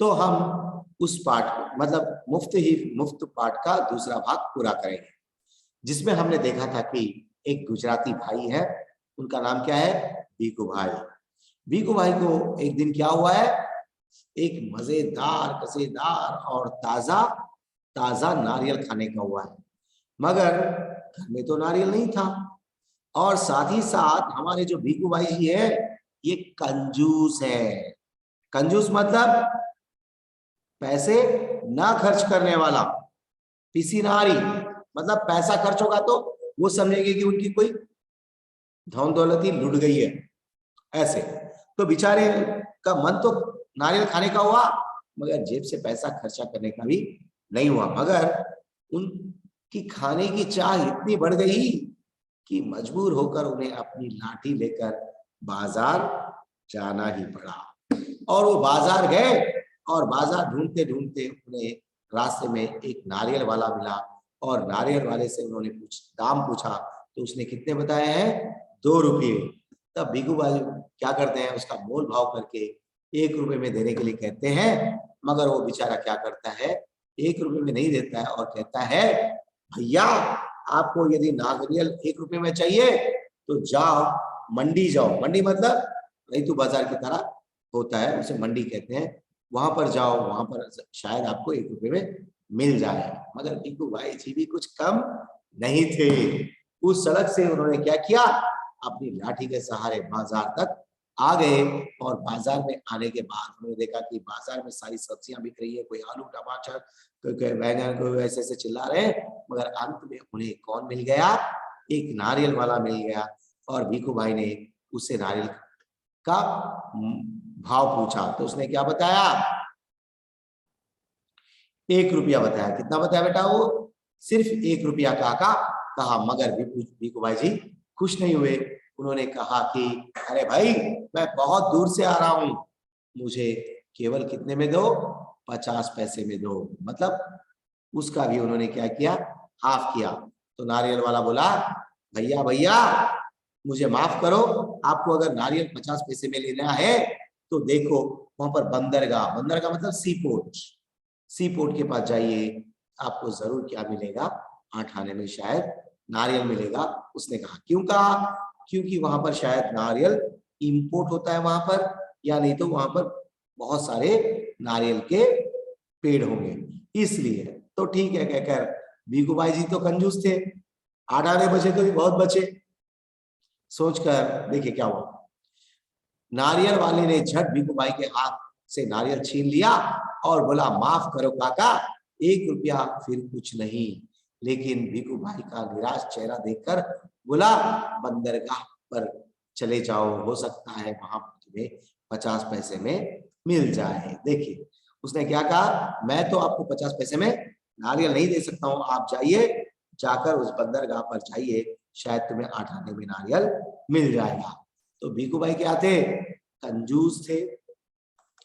तो हम उस पाठ को मतलब मुफ्त पाठ का दूसरा भाग पूरा करेंगे, जिसमें हमने देखा था कि एक गुजराती भाई है, उनका नाम क्या है, भीखू भाई। भीखू भाई को एक दिन क्या हुआ है, एक मजेदार कसेदार और ताजा ताजा नारियल खाने का हुआ है, मगर घर में तो नारियल नहीं था। और साथ ही साथ हमारे जो भीखू भाई जी है ये कंजूस है। कंजूस मतलब पैसे ना खर्च करने वाला, पिसीनारी, मतलब पैसा खर्च होगा तो वो समझेंगे कि उनकी कोई धन दौलत ही लुट गई है, ऐसे। तो बेचारे का मन तो नारियल खाने का हुआ, मगर जेब से पैसा खर्चा करने का भी नहीं हुआ। मगर उनकी खाने की चाह इतनी बढ़ गई कि मजबूर होकर उन्हें अपनी लाठी लेकर बाजार जाना ही पड़ा। और वो बाजार गए और बाजार ढूंढते ढूंढते उन्हें रास्ते में एक नारियल वाला मिला, और नारियल वाले से उन्होंने दाम पूछा, तो उसने कितने बताए हैं, 2 रुपये। तब भीखू भाई क्या करते हैं, उसका मोल भाव करके 1 रुपये में देने के लिए कहते हैं, मगर वो बेचारा क्या करता है, 1 रुपये में नहीं देता है और कहता है, भैया आपको यदि नारियल 1 रुपये में चाहिए तो जाओ मंडी जाओ। मंडी मतलब रईतू बाजार की तरह होता है, उसे मंडी कहते हैं। वहां पर जाओ, वहां पर शायद आपको 1 रुपये में मिल जाए। मगर भीखू भाई जी भी कुछ कम नहीं थे। उस सड़क से उन्होंने क्या किया, अपनी लाठी के सहारे बाजार तक आ गए। और बाजार में आने के बाद उन्होंने देखा कि बाजार में सारी सब्जियां बिक रही है, कोई आलू टमाटर, कोई बैंगन, कोई ऐसे ऐसे चिल्ला रहे हैं। मगर अंत में उन्हें कौन मिल गया, एक नारियल वाला मिल गया। और भीखू भाई ने उससे नारियल का भाव पूछा, तो उसने क्या बताया, 1 रुपया बताया। कितना बताया बेटा, वो सिर्फ 1 रुपया कहा। मगर भीखू भाई जी खुश नहीं हुए। उन्होंने कहा कि अरे भाई, मैं बहुत दूर से आ रहा हूं, मुझे केवल कितने में दो, 50 पैसे में दो। मतलब उसका भी उन्होंने क्या किया, हाफ किया। तो नारियल वाला बोला, भैया भैया मुझे माफ करो, आपको अगर नारियल 50 पैसे में लेना है तो देखो वहां पर बंदरगाह, बंदरगाह मतलब सी पोर्ट के पास जाइए, आपको जरूर क्या मिलेगा, 8 आने में शायद नारियल मिलेगा। उसने कहा, क्यों कहा, क्योंकि वहां पर शायद नारियल इंपोर्ट होता है वहां पर, या नहीं तो वहां पर बहुत सारे नारियल के पेड़ होंगे, इसलिए। तो ठीक है कहकर भीखू भाई जी तो कंजूस थे, 8 आने बचे तो भी बहुत बचे। सोचकर देखिए क्या हुआ, नारियल वाले ने झट भीखू भाई के हाथ से नारियल छीन लिया और बोला, माफ करो काका, 1 रुपया फिर कुछ नहीं। लेकिन भीखू भाई का निराश चेहरा देखकर बोला, बंदरगाह पर चले जाओ, हो सकता है वहां तुम्हें 50 पैसे में मिल जाए। देखिए उसने क्या कहा, मैं तो आपको 50 पैसे में नारियल नहीं दे सकता हूं, आप जाइए, जाकर उस बंदरगाह पर जाइए, शायद तुम्हें 8 आने में नारियल मिल जाएगा। तो भीखू भाई क्या थे, कंजूस थे,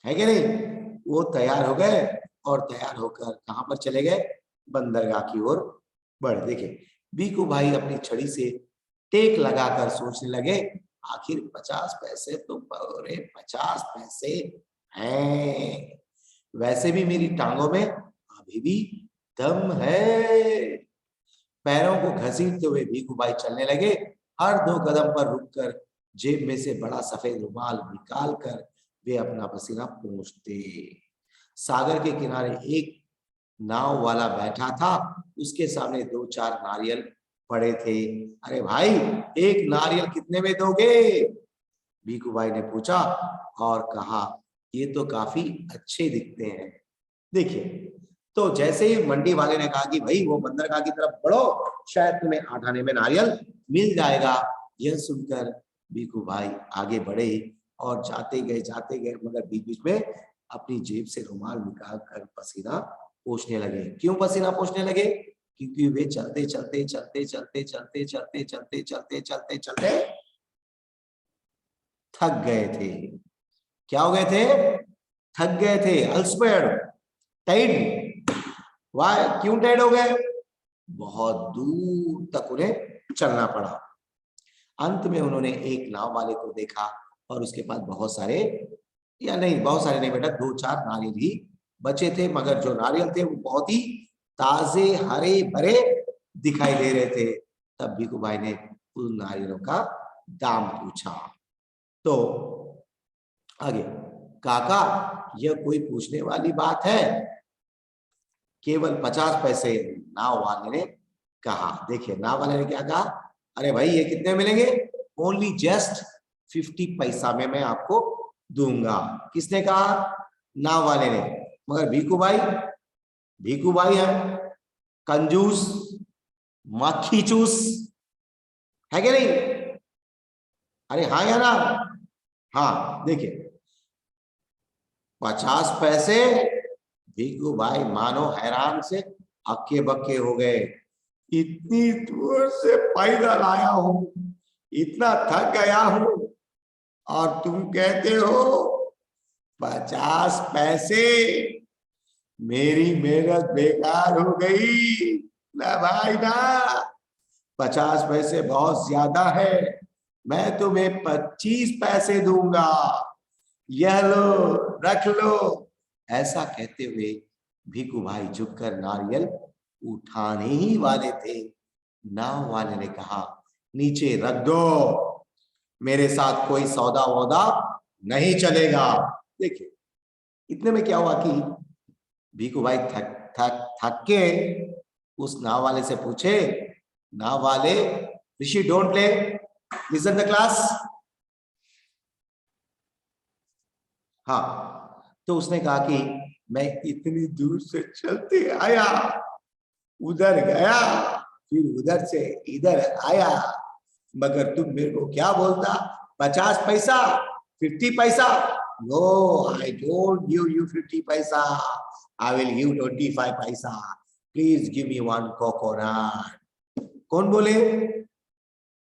है कि नहीं। वो तैयार हो गए और तैयार होकर कहां पर चले गए, बंदरगाह की ओर बढ़े। देखिए भीखू भाई अपनी छड़ी से टेक लगाकर सोचने लगे, आखिर 50 पैसे तो पूरे 50 पैसे हैं, वैसे भी मेरी टांगों में अभी भी दम है। पैरों को घसीटते हुए भीखू भाई चलने लगे। हर 2 कदम पर रुककर जेब में से बड़ा सफेद रुमाल निकाल कर वे अपना पसीना पोंछते। सागर के किनारे एक नाव वाला बैठा था, उसके सामने 2-4 नारियल पड़े थे। अरे भाई, एक नारियल कितने में दोगे, भीखू भाई ने पूछा, और कहा, ये तो काफी अच्छे दिखते हैं। देखिए, तो जैसे ही मंडी वाले ने कहा कि भाई वो बंदरगाह की तरफ बढ़ो, शायद तुम्हें 8 आने में नारियल मिल जाएगा, यह सुनकर भीखू भाई आगे बढ़े और जाते गए, मगर बीच बीच में अपनी जेब से रुमाल निकाल कर पसीना पोंछने लगे। क्यों पसीना पोंछने लगे, क्योंकि वे चलते थक गए थे। क्या हो गए थे, थक गए थे, अल्सपेड, टाइड। वाह, क्यों टाइड हो गए, बहुत दूर तक उन्हें चलना पड़ा। अंत में उन्होंने एक नाव वाले को देखा और उसके पास बहुत सारे या नहीं, बहुत सारे नहीं बेटा, 2-4 नारियल ही बचे थे, मगर जो नारियल थे वो बहुत ही ताजे हरे भरे दिखाई दे रहे थे। तब भीखू भाई ने उन नारियलों का दाम पूछा। तो आगे, काका यह कोई पूछने वाली बात है? केवल 50 पैसे नाव वाले ने कहा। देखिए नाव वाले ने क्या कहा, अरे भाई ये कितने मिलेंगे? ओनली जस्ट 50 पैसा में मैं आपको दूंगा। किसने कहा? नाव वाले ने। मगर भीखू भाई है कंजूस, मक्खी चूस, है कि नहीं? अरे हाँ या ना? हाँ, देखिए 50 पैसे, भीखू भाई मानो हैरान से हक्के बक्के हो गए। इतनी दूर से पैदल आया हूं, इतना थक गया हूं, और तुम कहते हो 50 पैसे? मेरी मेहनत बेकार हो गई ना भाई ना। 50 पैसे बहुत ज्यादा है, मैं तुम्हें 25 पैसे दूंगा, यह लो, रख लो। ऐसा कहते हुए भीखू भाई झुककर नारियल उठाने ही वाले थे। नाव वाले ने कहा, नीचे रख दो, मेरे साथ कोई सौदा वौदा नहीं चलेगा। देखिए इतने में क्या हुआ कि भीखू भाई थक थक थक के उस नाव वाले से पूछे, नाव वाले, Rishi don't play, listen the class. हाँ, तो उसने कहा कि मैं इतनी दूर से चलते आया, उधर गया, फिर उधर से इधर आया, मगर तुम मेरे को क्या बोलता? 50 पैसा, 50 पैसा? No, I don't give you 50 पैसा, आई विल गिव 25 पैसा, प्लीज गिव मी 1 कोकोनट। कौन बोले?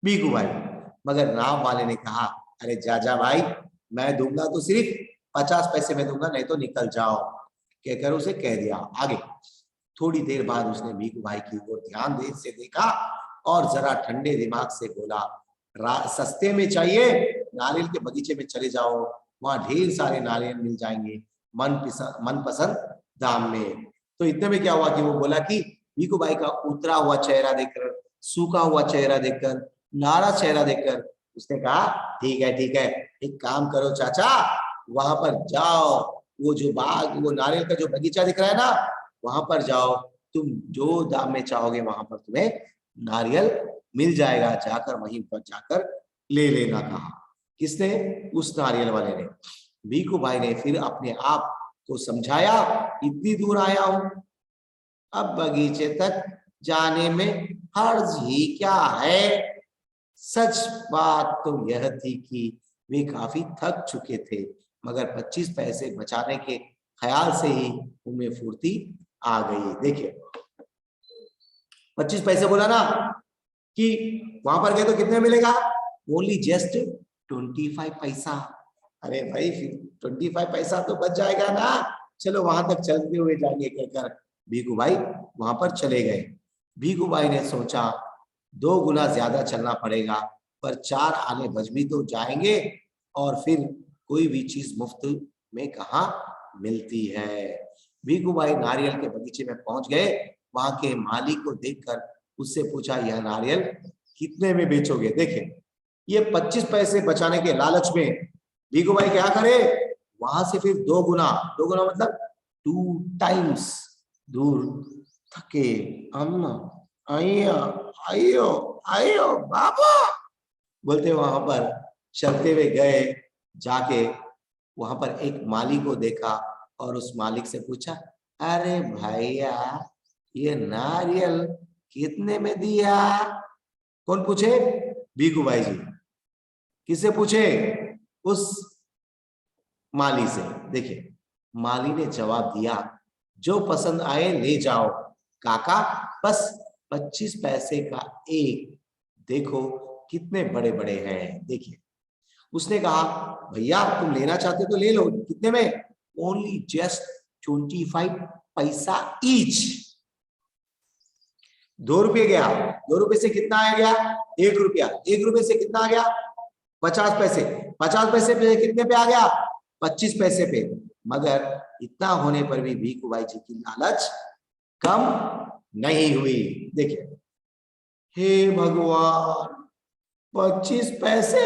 भीखू भाई। मगर नाव वाले ने कहा, अरे जा भाई, मैं दूंगा तो सिर्फ 50 पैसे में दूंगा, नहीं तो निकल जाओ, कहकर उसे कह दिया। आगे थोड़ी देर बाद उसने भीखू भाई की ओर ध्यान से देखा और जरा ठंडे दिमाग से बोला, सस्ते में चाहिए? नारियल के बगीचे में चले जाओ, वहां ढेर सारे नारियल मिल जाएंगे मनपसंद दाम में। तो इतने में क्या हुआ कि वो बोला कि भीखू भाई का उतरा हुआ चेहरा देखकर, सूखा हुआ चेहरा देखकर, नाराज चेहरा देखकर उसने कहा, ठीक है, एक काम करो चाचा, वहां पर जाओ, वो जो बाग, वो नारियल का जो बगीचा दिख रहा है ना, वहां पर जाओ, तुम जो दाम में चाहोगे वहां पर तुम्हें नारियल मिल जाएगा, जाकर वहीं पर जाकर ले लेना। कहा। किसने? उस नारियल वाले ने। भीखू भाई ने फिर अपने आप को समझाया, इतनी दूर आया हूं, अब बगीचे तक जाने में हर्ज ही क्या है। सच बात तो यह थी कि वे काफी थक चुके थे, मगर 25 पैसे बचाने के ख्याल से ही उनमें फुर्ती आ गई। देखिए 25 पैसे बोला ना कि वहां पर गए तो कितने मिलेगा? ओनली जस्ट 25 पैसा। अरे भाई फिर 25 पैसा तो बच जाएगा ना, चलो वहां तक चलते हुए जाएंगे कहकर भीखू भाई वहां पर चले गए। भीखू भाई ने सोचा 2 गुना ज्यादा चलना पड़ेगा, पर 4 आने बच भी तो जाएंगे, और फिर कोई भी चीज मुफ्त में कहा मिलती है। भीखू भाई नारियल के बगीचे में पहुंच गए। वहां के माली को देखकर उससे पूछा, यह नारियल कितने में बेचोगे? देखिए ये 25 पैसे बचाने के लालच में भीखू भाई क्या करे, वहां से फिर 2 गुना मतलब 2 टाइम्स दूर थके, अम्मा आइयो आइयो आइयो बाबा बोलते वहां पर चलते हुए गए। जाके वहां पर एक माली को देखा और उस मालिक से पूछा, अरे भैया ये नारियल कितने में दिया? कौन पूछे? भीखू भाई जी। किससे पूछे? उस माली से। देखिए माली ने जवाब दिया, जो पसंद आए ले जाओ काका, बस 25 पैसे का एक, देखो कितने बड़े बड़े हैं। देखिए उसने कहा, भैया तुम लेना चाहते तो ले लो, कितने में? ओनली जस्ट 25 पैसा ईच। 2 रुपये गया, 2 रुपये से कितना आ गया? 1 रुपया, 1 रुपये से कितना आ गया? 50 पैसे, 50 पैसे पे कितने पे आ गया? 25 पैसे पे। मगर इतना होने पर भी भीखू भाई जी की लालच कम नहीं हुई। देखिए, हे भगवान, 25 पैसे,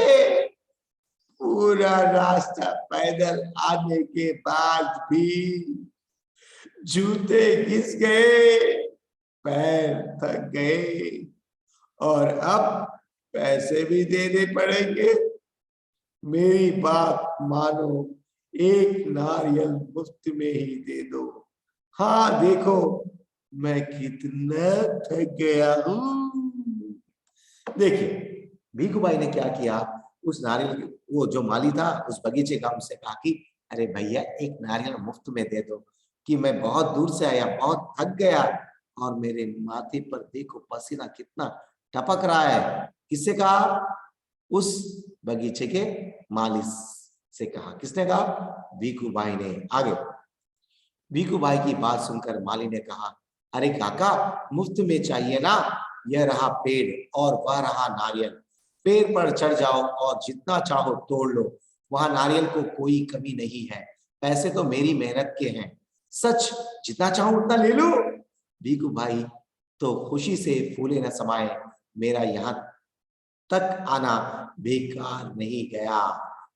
पूरा रास्ता पैदल आने के बाद भी जूते घिस गए, पैर थक गए, और अब पैसे भी देने पड़ेंगे। मेरी बात मानो, एक नारियल मुफ्त में ही दे दो। हाँ देखो, मैं कितना थक गया हूं। देखिए, भीखू भाई ने क्या किया, उस नारियल, वो जो माली था उस बगीचे का, उससे कहा कि अरे भैया, एक नारियल मुफ्त में दे दो, कि मैं बहुत दूर से आया, बहुत थक गया, और मेरे माथे पर देखो पसीना कितना टपक रहा है। किससे कहा? उस बगीचे के माली से कहा। किसने कहा? भीखू भाई ने। आगे, भीखू भाई की बात सुनकर माली ने कहा, अरे काका, मुफ्त में चाहिए ना, यह रहा पेड़ और वह रहा नारियल। पेड़ पर चढ़ जाओ और जितना चाहो तोड़ लो, वहां नारियल को कोई कमी नहीं है। पैसे तो मेरी मेहनत के हैं, सच, जितना चाहो उतना ले लो। भीखू भाई तो खुशी से फूले न समाये, मेरा यहाँ तक आना बेकार नहीं गया।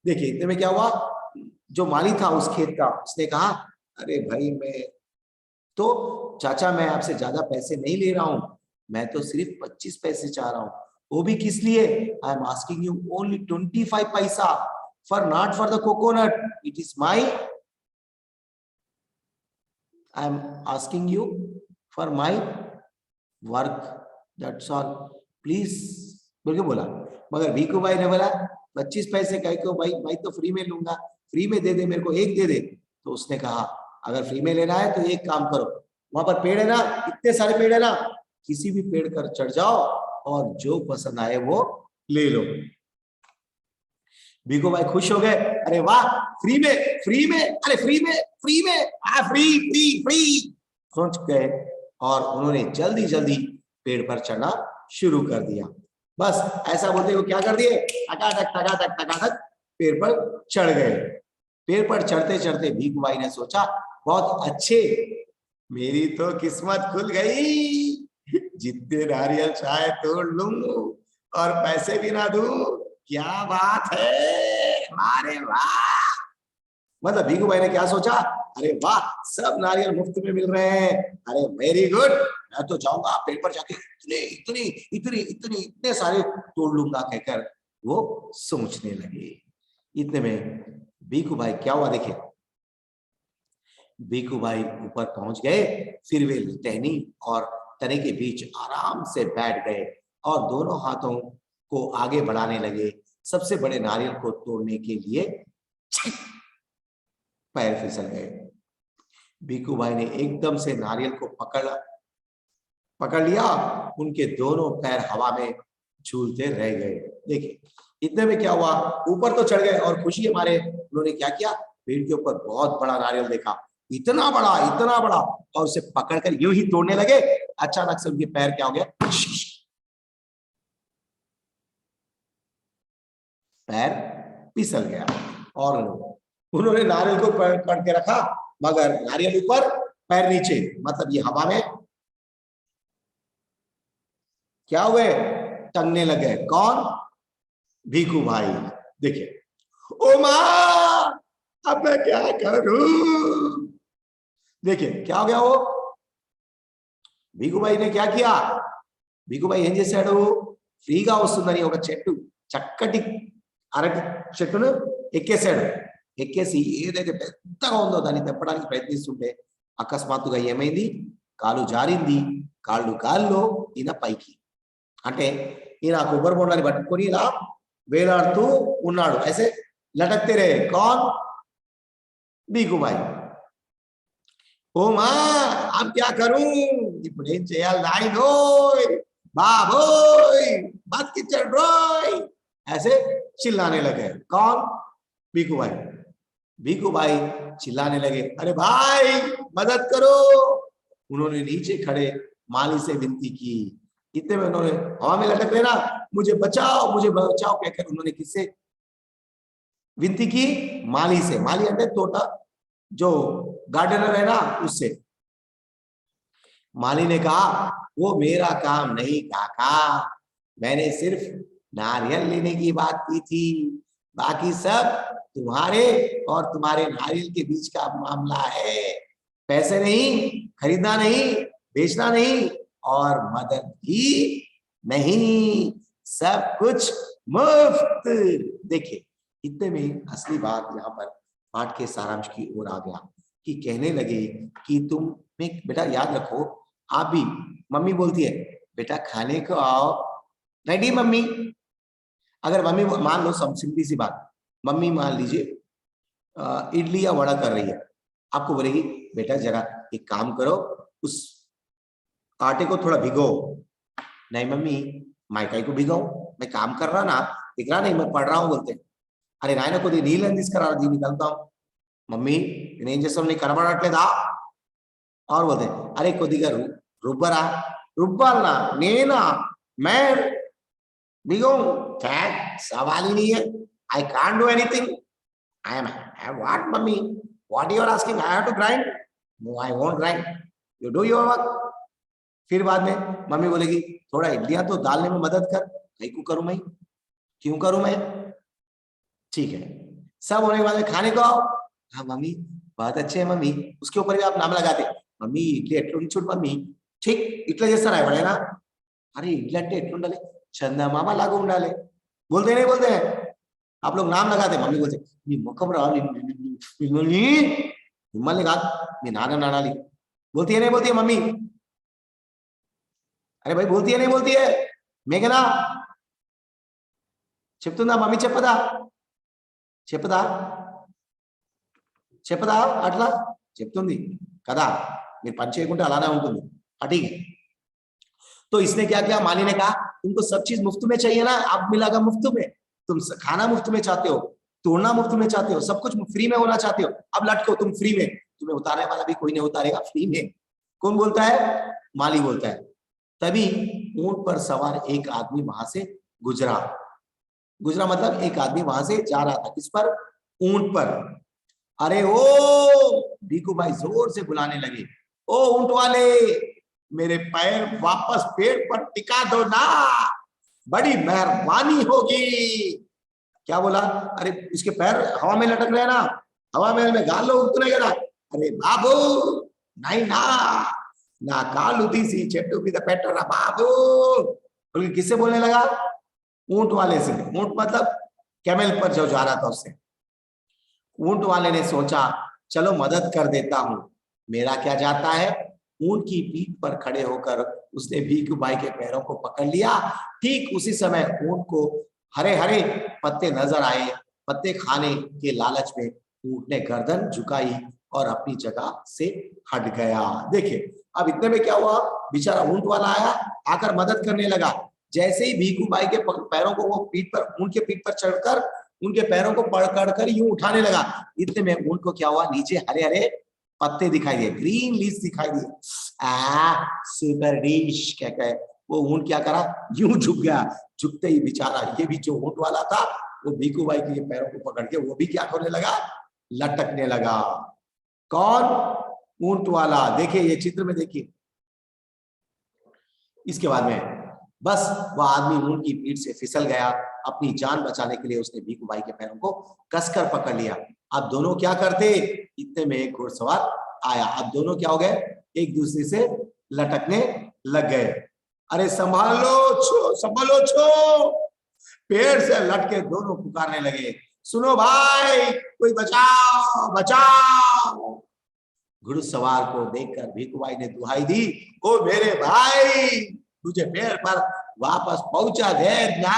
देखिए, इतने में क्या हुआ, जो माली था उस खेत का, उसने कहा, अरे भाई, मैं तो चाचा, मैं आपसे ज्यादा पैसे नहीं ले रहा हूं, मैं तो सिर्फ 25 पैसे चाह रहा हूं, वो भी किस लिए? I am asking you only 25 पैसा, for not for the coconut, it is my, I am asking you for my work, that's all, please, बोल के बोला। मगर भीखू भाई ने बोला, 25 पैसे कह को भाई, मैं तो फ्री में लूंगा, फ्री में दे दे, मेरे को एक दे दे। तो उसने कहा, अगर फ्री में लेना है तो एक काम करो, वहां पर पेड़ है ना, इतने सारे पेड़ है ना, किसी भी पेड़ पर चढ़ जाओ और जो पसंद आए वो ले लो। भीखू भाई खुश हो गए, अरे वाह, फ्री में, फ्री में, अरे फ्री में, फ्री में, फ्री फ्री फ्री सोच गए, और उन्होंने जल्दी जल्दी पेड़ पर चढ़ना शुरू कर दिया। बस ऐसा बोलते हुए क्या कर दिए, टकाटक टकाटक टकाटक पेड़ पर चढ़ गए। पेड़ पर चढ़ते चढ़ते भीखू भाई ने सोचा, बहुत अच्छे, मेरी तो किस्मत खुल गई, जितने नारियल चाहे तोड़ लूं और पैसे भी ना दूं, क्या बात है, अरे वाह। मतलब भीखू भाई ने क्या सोचा, अरे वाह, सब नारियल मुफ्त में मिल रहे हैं, अरे वेरी गुड, मैं तो जाऊंगा पेड़ पर जाके इतने इतनी इतनी इतनी इतने सारे तोड़ लूंगा, कहकर वो सोचने लगे। इतने में भीखू भाई क्या हुआ, देखिए, भीखू भाई ऊपर पहुंच गए, फिर वे टहनी और तने के बीच आराम से बैठ गए और दोनों हाथों को आगे बढ़ाने लगे, सबसे बड़े नारियल को तोड़ने के लिए। पैर फिसल गए। भीखू भाई ने एकदम से नारियल को पकड़ लिया, उनके दोनों पैर हवा में झूलते रह गए। देखिए, इतने में क्या हुआ, ऊपर तो चढ़ गए और खुशी हमारे, उन्होंने क्या किया, पेड़ के ऊपर बहुत बड़ा नारियल देखा, इतना बड़ा, और उसे पकड़कर यूं ही तोड़ने लगे। अचानक से उनके पैर क्या हो गया, पैर फिसल गया, और उन्होंने नारियल को पकड़ के रखा, मगर नारियल ऊपर, पैर नीचे, मतलब ये हवा में क्या हुए, टंगने लगे। कौन? भीखू भाई। देखिए, ओ मां, अब मैं क्या करूं। देखिए क्या हो गया, वो भीखू भाई ने क्या किया, भीखू भाई ఏం చేశాడు, ఫ్రీగా వస్తుందని ఒక చెట్టు, చక్కటి అరటి చెట్టును ఎక్కేశాడు. ఎక్కేసి ఏదైతే పెద్దగా ఉందో దాన్ని తెప్పడానికి ప్రయత్నిస్తుంటే అకస్మాత్తుగా ఏమైంది, కాలు జారింది, కాళ్ళు గాల్లో, ఈయన పైకి, అంటే ఈయన కొబ్బరి బొండాన్ని పట్టుకొని ఇలా వేలాడుతూ ఉన్నాడు, ऐसे लटकते रहे। कौन? भीखू भाई। ओ मां, अब क्या करूं, ఇప్పుడు ఏం చేయాలి నాయనోయ్, बाबोय, मत कीचड़ रोय, ऐसे चिल्लाने लगे। कौन? भीखू भाई। भीखू भाई चिल्लाने लगे, अरे भाई मदद करो। उन्होंने नीचे खड़े माली से विनती की। इतने में उन्होंने हवा में लटक लेना, मुझे बचाओ कहकर उन्होंने किससे, विनती की माली से, माली अंडे तोता जो गार्डनर है ना उससे। माली ने कहा वो मेरा काम नहीं काका, मैंने सिर्फ नारियल लेने की बात की थी, बाकी सब तुम्हारे और तुम्हारे नारियल के बीच का मामला है। पैसे नहीं, खरीदना नहीं, बेचना नहीं और मदद भी नहीं, सब कुछ मुफ्त। देखिए इतने में असली बात यहाँ पर पाठ के सारांश की ओर आ गया कि कहने लगे कि तुम में बेटा याद रखो, आप भी, मम्मी बोलती है बेटा खाने को आओ, रेडी मम्मी। अगर मम्मी मान लो, सिंपली सी बात, मम्मी मान लीजिए इडली या वड़ा कर रही है, आपको बोलेगी बेटा जरा एक काम करो, उस आटे को थोड़ा भिगो। नहीं मम्मी माइकाई को भिगाओ, मैं काम कर रहा ना, दिख रहा नहीं मैं पढ़ रहा हूँ बोलते। अरे नायना को नील తీసుకురా दी निकलता हूँ, मम्मी నేను చేస్తాం నీ కనబడట్లేదా और बोलते अरे కొద్దిగా రుబ్బరా, రుబ్బాలనా నేనా, मैं भिगाऊं, सवाल ही नहीं है, I can't do anything, I am what mummy, what you are asking, I have to grind, no I won't grind, you do your work. फिर बाद में मम्मी बोलेगी थोड़ा इडलियां तो डालने में मदद कर, नहीं को करूं मैं, क्यों करूं मैं, ठीक है। सब होने के बाद में खाने को आओ, हाँ मम्मी बहुत अच्छे है मम्मी, उसके ऊपर भी आप नाम लगाते, मम्मी इडली ఎట్లుంది చూడు మమ్మీ, ठीक ఇట్లా చేస్తారా ఎవరైనా, अरे इडली అంటే ఎట్లుండాలి, చందమామ లాగా ఉండాలి, बोलते नहीं बोलते हैं आप लोग, नाम लगाते, मम्मी बोलते నీ ముఖం రా మిమ్మల్ని, మిమ్మల్ని కాదు మీ నాన్న నానాలి, बोलती है नहीं बोलती है मम्मी, अरे भाई बोलती है नहीं बोलती है, మేఘనా చెప్తుందా మమ్మీ, చెప్పదా చెప్పదా చెప్పదా అట్లా చెప్తుంది కదా, మీరు పని చేయకుంటే అలానే ఉంటుంది ठीक है। तो इसने क्या किया, माली ने कहा तुमको सब चीज मुफ्त में चाहिए ना, अब मिलेगा मुफ्त में, तुम खाना मुफ्त में चाहते हो, तोड़ना मुफ्त में चाहते हो, सब कुछ फ्री में होना चाहते हो, अब लटको तुम फ्री में, तुम्हें उतारने वाला भी कोई नहीं उतारेगा, फ्री में। कौन बोलता है, माली बोलता है। तभी ऊंट पर सवार एक आदमी वहां से गुजरा, गुजरा मतलब एक आदमी वहां से जा रहा था, किस पर, ऊंट पर। अरे ओ भीखू भाई जोर से बुलाने लगे, ओ ऊंट वाले मेरे पैर वापस पेड़ पर टिका दो ना, बड़ी मेहरबानी होगी। क्या बोला, अरे इसके पैर हवा में लटक रहे हैं ना, हवा में गाल लो उतने ना, अरे बाबू नहीं ना, ना कालू तीसी चेट्टू भी पेट्रा बाबू, बल्कि किससे बोलने लगा, ऊंट वाले से। ऊंट मतलब कैमल पर जो जा रहा था उससे। ऊंट वाले ने सोचा चलो मदद कर देता हूं, मेरा क्या जाता है। ऊंट की पीठ पर खड़े होकर उसने भीखू भाई के पैरों को पकड़ लिया। ठीक उसी समय ऊंट को हरे हरे पत्ते नजर आए, पत्ते खाने के लालच में ऊंट ने गर्दन झुकाई और अपनी जगह से हट गया। देखिए अब इतने में क्या हुआ, बेचारा ऊंट वाला आया, आकर मदद करने लगा। जैसे ही भीखू भाई के पैरों को वो पीठ पर, ऊंट के पीठ पर चढ़कर उनके पैरों को पकड़ कर यूं उठाने लगा, इतने में ऊंट को क्या हुआ, नीचे हरे हरे पत्ते दिखाई दिए, ग्रीन लीव्स दिखाई दिए। सुपर डिश क्या कहे, वो ऊंट क्या करा, यूं झुक गया। झुकते ही बेचारा ये भी जो ऊंट वाला था वो भीखू भाई के पैरों को पकड़ के वो भी क्या करने लगा, लटकने लगा। कौन, ऊंट वाला। देखिए ये चित्र में देखिए, इसके बाद में बस वह आदमी ऊंट की पीठ से फिसल गया। अपनी जान बचाने के लिए उसने भीखू भाई के पैरों को कसकर पकड़ लिया। अब दोनों क्या करते, इतने में एक घुड़सवार आया। अब दोनों क्या हो गए, एक दूसरे से लटकने लग गए। अरे संभालो छो, संभालो छो, पेड़ से लटके दोनों पुकारने लगे, सुनो भाई कोई बचाओ बचाओ। घुड़सवार को देखकर भीखू भाई ने दुहाई दी, ओ मेरे भाई तुझे पेड़ पर वापस पहुंचा दे ना।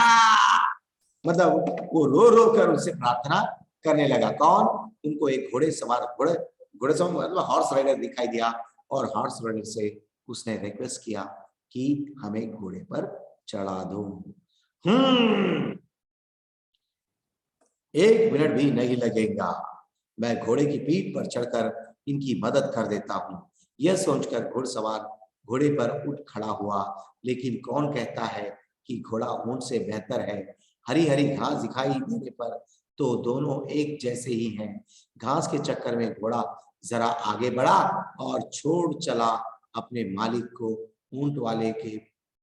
मतलब वो रो रो कर उससे प्रार्थना करने लगा। कौन, उनको एक घोड़े सवार, घोड़े सवार मतलब हॉर्स राइडर दिखाई दिया और हॉर्स राइडर से उसने रिक्वेस्ट किया कि हमें घोड़े पर चढ़ा दो। 1 मिनट भी नहीं लगेगा, मैं घोड़े की पीठ पर चढ़कर इनकी मदद कर देता हूं। यह सोचकर घुड़सवार घोड़े पर उठ खड़ा हुआ। लेकिन कौन कहता है कि घोड़ा ऊंट से बेहतर है। हरी हरी घास दिखाई देने पर तो दोनों एक जैसे ही हैं। घास के चक्कर में घोड़ा जरा आगे बढ़ा और छोड़ चला अपने मालिक को ऊंट वाले के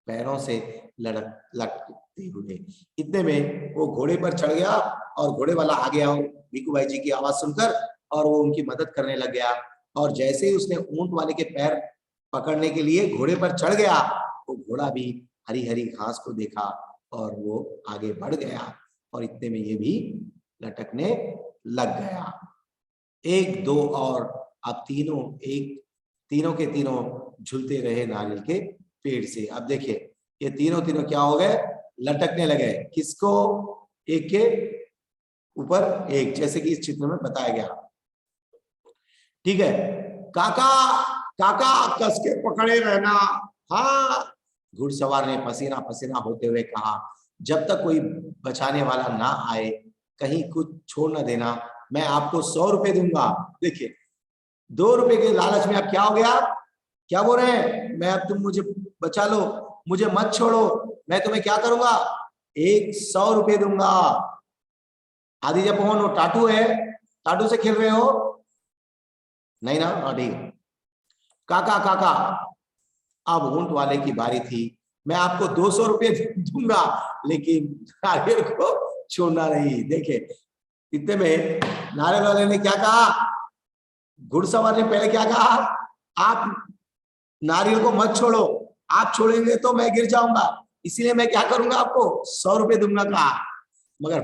पैरों से लटकते हुए। इतने में वो घोड़े पर चढ़ गया और घोड़े वाला आ गया भीखू भाई जी की आवाज सुनकर, और वो उनकी मदद करने लग गया। और जैसे ही उसने ऊंट वाले के पैर पकड़ने के लिए घोड़े पर चढ़ गया, वो घोड़ा भी हरी हरी घास को देखा और वो आगे बढ़ गया, और इतने में ये भी लटकने लग गया। एक दो और अब तीनों के तीनों झूलते रहे नारियल के पेड़ से। अब देखिए ये तीनों क्या हो गए, लटकने लगे। किसको? एक के ऊपर एक, जैसे कि इस चित्र में बताया गया। ठीक है, काका काका कस के पकड़े रहना। हाँ, घुड़सवार ने पसीना पसीना होते हुए कहा, जब तक कोई बचाने वाला ना आए कहीं कुछ छोड़ ना देना, मैं आपको 100 रुपए दूंगा। देखिए 2 रुपए के लालच में अब क्या हो गया, क्या बोल रहे हैं, मैं अब तुम मुझे बचा लो, मुझे मत छोड़ो, मैं तुम्हें क्या करूंगा, 100 रुपए दूंगा। आदि जब वो टाटू है, टाटू से खेल रहे हो? नहीं ना? ठीक। काका काका, अब ऊंट वाले की बारी थी, मैं आपको 200 रुपए दूंगा, लेकिन नारियल को छोड़ना नहीं। देखे इतने में नारियल वाले ने क्या कहा, घुड़सवार ने पहले क्या कहा, आप नारियल को मत छोड़ो, आप छोड़ेंगे तो मैं गिर जाऊंगा, इसीलिए मैं क्या करूंगा, आपको 100 रुपए दूंगा कहा। मगर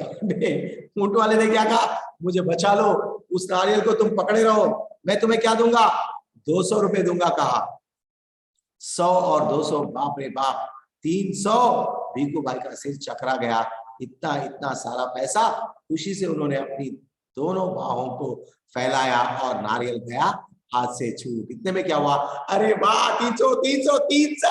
ऊंट वाले ने क्या कहा, मुझे बचा लो, उस नारियल को तुम पकड़े रहो, मैं तुम्हें क्या दूंगा, 200 रुपए दूंगा कहा। 100 और 200, बाप रे बाप, 300। भीखू भाई का सिर चकरा गया। इतना इतना सारा पैसा, खुशी से उन्होंने अपनी दोनों बाहों को फैलाया और नारियल गया हाथ से छूट। इतने में क्या हुआ, अरे वाह, 300 300 300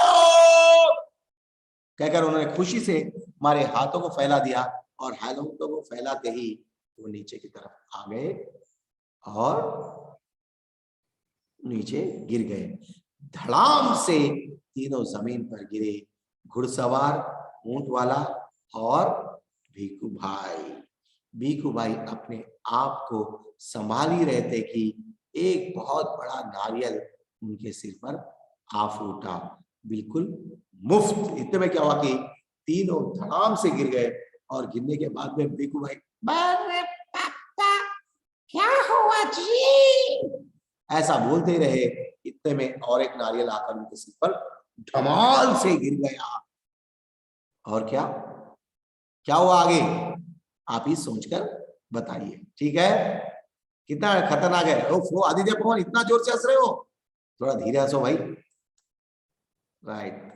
कहकर उन्होंने खुशी से हमारे हाथों को फैला दिया, और हाथों को फैलाते ही वो नीचे की तरफ आ गए और नीचे गिर गए। धड़ाम से तीनों जमीन पर गिरे, घुड़सवार, ऊंट वाला और भीखू भाई। भीखू भाई अपने आप को संभाल ही रहे थे कि एक बहुत बड़ा नारियल उनके सिर पर आ फूटा, बिल्कुल मुफ्त। इतने में क्या हुआ कि तीनों धड़ाम से गिर गए, और गिरने के बाद में भीखू भाई, पापा क्या हुआ जी, ऐसा बोलते रहे। इतने में और एक नारियल आकर उनके सिर पर धमाल से गिर गया। और क्या क्या हुआ आगे, आप ही सोचकर बताइए। ठीक है, कितना खतरनाक है। वो आदित्य पवन, इतना जोर से हंस रहे हो, थोड़ा धीरे हंसो भाई। राइट,